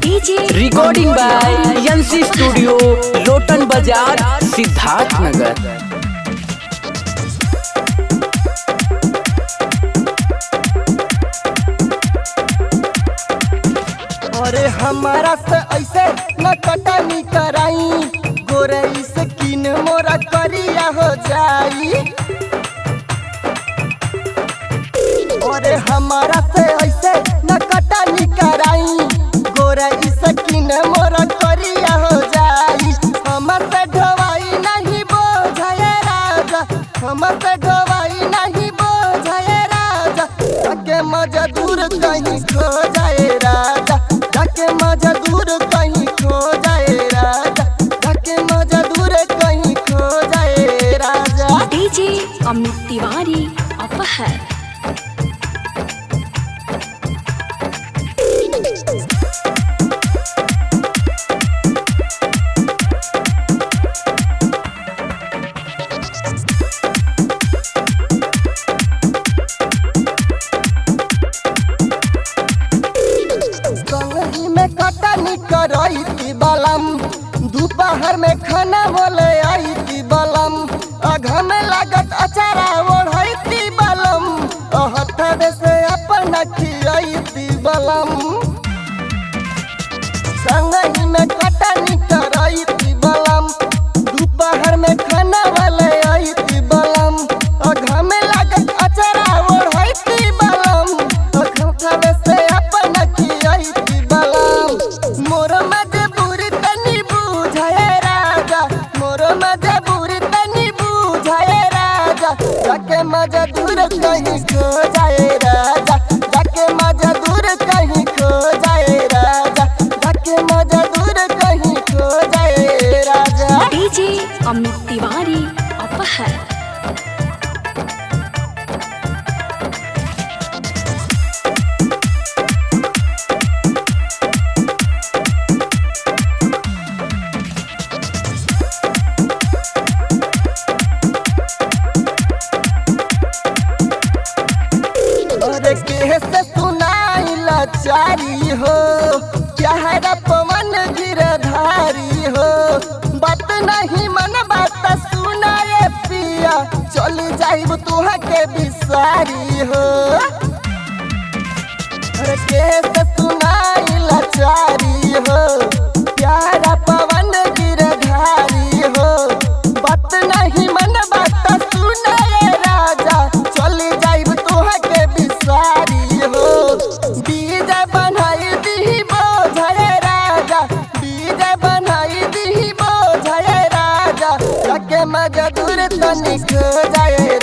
Recording by NC studio, लोटन बाजार, सिद्धार्थ नगर। अरे हमारा से ऐसे न कटनी कराई, गोरई से किन मोरा करिया हो जाई। अरे हमारा से ऐसे न कटनी कराई, गोरई से किन मोरा करिया हो जाई। हमसे ढवाई नहीं बोझे राजा, हमसे ढवाई नहीं बोझे राजा, जाके मजदूर कहीं खो जाए राजा, जाके मजदूर कहीं खो जाए राजा, जाके मजदूर कहीं खो जाए राजा। डीजे अमित तिवारी अपहर। संगही में कटनी करई थी बलम, दोपहर में खाना बोले आई थी बलम, अघा में लागत अचारा ओढ़ई थी बलम, हथवे से अपना खियाई थी बलम। संगही में कटनी करई थी बलम, दोपहर में खाना बोले आई थी बलम, अघा में लागत अचारा ओढ़ई थी बलम, हथवे से अपना खियाई थी बलम। मोर मजबूरी तनी बुझाए राजा, मोर मजबूरी तनी बुझाए राजा, जाके मजदूर कहीं खो जाए राजा, जाके मजदूर कहीं खो जाए राजा, जाके मजदूर कहीं खो जाए राजा। डीजे अमित तिवारी अपहर। अरे कैसे सुनाई लाचारी हो, क्या है रा पवन गिरधारी हो, बात नहीं मन बात सुनाए पिया, चली जाइब तुहा के बिसारी हो। अरे कैसे सुनाई लाचारी हो, प्यारा पवन गिरधारी हो, बात नहीं मन बात सुनाए राजा, चली जाइब तुहा के बिसारी हो। बीज बनाई दी बोझे राजा, बीज बनाई दी बोझे राजा, जाके मजदूर तनी खो जाए